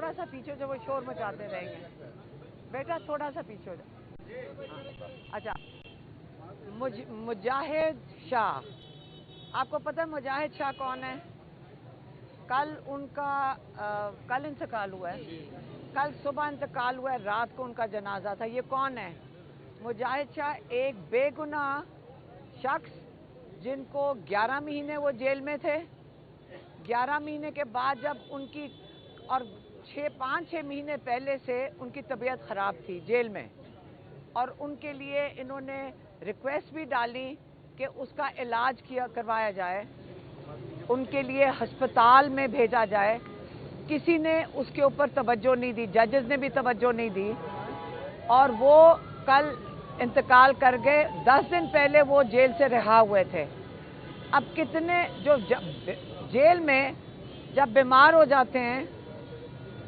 थोड़ा सा पीछे जो वो शोर मचाते रहेंगे। बेटा थोड़ा सा पीछे हो जाओ। अच्छा, मुजाहिद शाह, आपको पता है मुजाहिद शाह कौन है? कल इंतकाल हुआ है, कल सुबह इंतकाल हुआ है, रात को उनका जनाजा था। ये कौन है? मुजाहिद शाह एक बेगुनाह शख्स जिनको 11 महीने वो जेल में थे। 11 महीने के बाद जब उनकी, और 5-6 महीने पहले से उनकी तबीयत ख़राब थी जेल में, और उनके लिए इन्होंने रिक्वेस्ट भी डाली कि उसका इलाज करवाया जाए, उनके लिए अस्पताल में भेजा जाए। किसी ने उसके ऊपर तवज्जो नहीं दी, जजेस ने भी तवज्जो नहीं दी, और वो कल इंतकाल कर गए। 10 दिन पहले वो जेल से रिहा हुए थे। अब कितने जो जेल में जब बीमार हो जाते हैं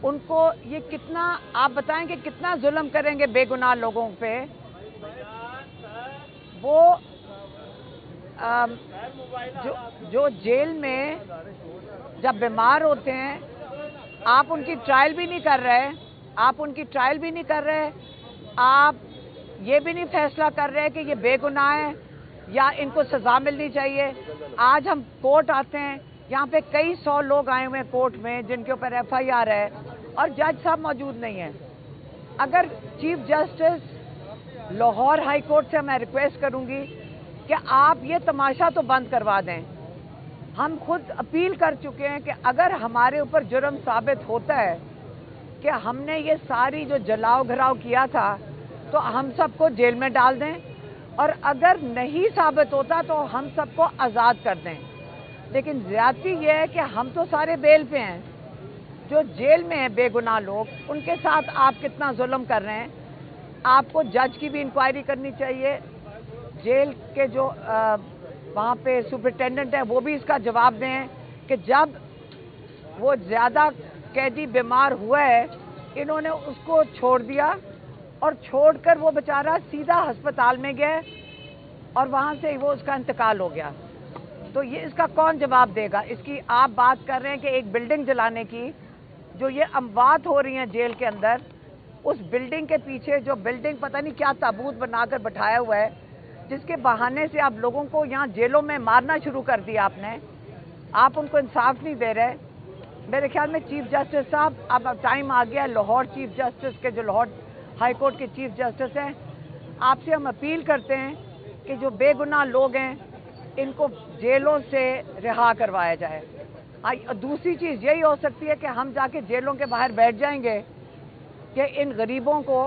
उनको ये कितना, आप बताएं कि कितना जुल्म करेंगे बेगुनाह लोगों पे। वो जो जेल में जब बीमार होते हैं, आप उनकी ट्रायल भी नहीं कर रहे, आप ये भी नहीं फैसला कर रहे कि ये बेगुनाह है या इनको सजा मिलनी चाहिए। आज हम कोर्ट आते हैं, यहाँ पे कई 100 लोग आए हुए हैं कोर्ट में जिनके ऊपर FIR है, और जज साहब मौजूद नहीं है। अगर chief justice Lahore high court से मैं रिक्वेस्ट करूंगी कि आप ये तमाशा तो बंद करवा दें। हम खुद अपील कर चुके हैं कि अगर हमारे ऊपर जुर्म साबित होता है कि हमने ये सारी जो जलाओ घराव किया था, तो हम सबको जेल में डाल दें, और अगर नहीं साबित होता तो हम सबको आज़ाद कर दें। लेकिन ज़्यादती ये है कि हम तो सारे बेल पे हैं, जो जेल में हैं बेगुनाह लोग, उनके साथ आप कितना जुल्म कर रहे हैं। आपको जज की भी इंक्वायरी करनी चाहिए। जेल के जो वहाँ पे सुपरिटेंडेंट है वो भी इसका जवाब दें कि जब वो ज़्यादा कैदी बीमार हुआ है, इन्होंने उसको छोड़ दिया, और छोड़कर वो बेचारा सीधा अस्पताल में गया और वहाँ से वो उसका इंतकाल हो गया। तो ये इसका कौन जवाब देगा? इसकी आप बात कर रहे हैं कि एक बिल्डिंग जलाने की, जो ये अमवात हो रही हैं जेल के अंदर, उस बिल्डिंग के पीछे जो बिल्डिंग पता नहीं क्या ताबूत बनाकर बैठाया हुआ है, जिसके बहाने से आप लोगों को यहाँ जेलों में मारना शुरू कर दिया आपने। आप उनको इंसाफ नहीं दे रहे। मेरे ख्याल में चीफ जस्टिस साहब, अब टाइम आ गया लाहौर चीफ जस्टिस के, जो लाहौर हाई कोर्ट के चीफ जस्टिस हैं, आपसे हम अपील करते हैं कि जो बेगुनाह लोग हैं इनको जेलों से रिहा करवाया जाए। दूसरी चीज़ यही हो सकती है कि हम जाके जेलों के बाहर बैठ जाएंगे कि इन गरीबों को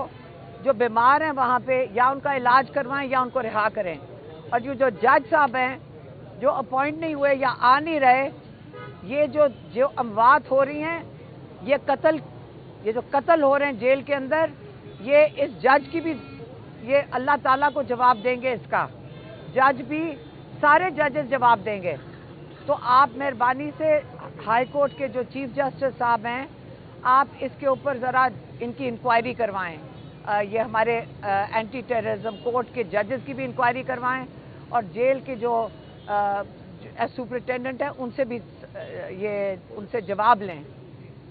जो बीमार हैं वहाँ पे या उनका इलाज करवाएं या उनको रिहा करें। और जो जज साहब हैं जो अपॉइंट नहीं हुए या आ नहीं रहे, ये जो अमवात हो रही हैं, ये जो कत्ल हो रहे हैं जेल के अंदर, ये इस जज की भी, ये अल्लाह ताला को जवाब देंगे। इसका जज भी, सारे जजेस जवाब देंगे। तो आप मेहरबानी से हाई कोर्ट के जो चीफ जस्टिस साहब हैं, आप इसके ऊपर ज़रा इनकी इंक्वायरी करवाएं। ये हमारे एंटी टेररिज्म कोर्ट के जजेस की भी इंक्वायरी करवाएं, और जेल के जो सुपरिटेंडेंट हैं उनसे भी उनसे जवाब लें।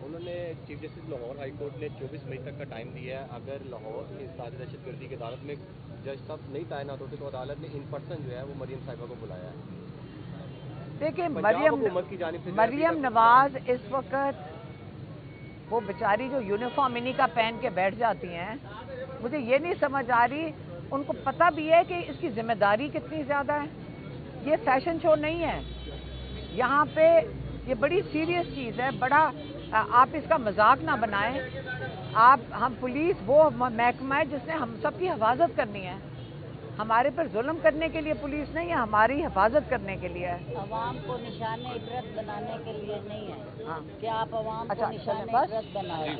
उन्होंने chief justice Lahore high court ने 24 मई तक का टाइम दिया है। अगर लाहौर की साजिश दहशतगर्दी की अदालत में जज साहब नहीं तैनात होते तो अदालत ने इन पर्सन जो है वो मरियम साहिबा को बुलाया है। देखिए, मरियम नवाज इस वक्त वो बेचारी जो यूनिफॉर्म इन्हीं का पहन के बैठ जाती हैं, मुझे ये नहीं समझ आ रही, उनको पता भी है कि इसकी जिम्मेदारी कितनी ज़्यादा है। ये फैशन शो नहीं है, यहाँ पे ये बड़ी सीरियस चीज़ है। बड़ा आप इसका मजाक ना बनाएं। हम पुलिस वो महकमा है जिसने हम सब की हिफाजत करनी है। हमारे पर जुल्म करने के लिए पुलिस नहीं है, हमारी हिफाजत करने के लिए है। अवाम को निशाने इबरत बनाने के लिए नहीं है। हाँ, कि आप अवाम को निशाने इबरत बनाओगे।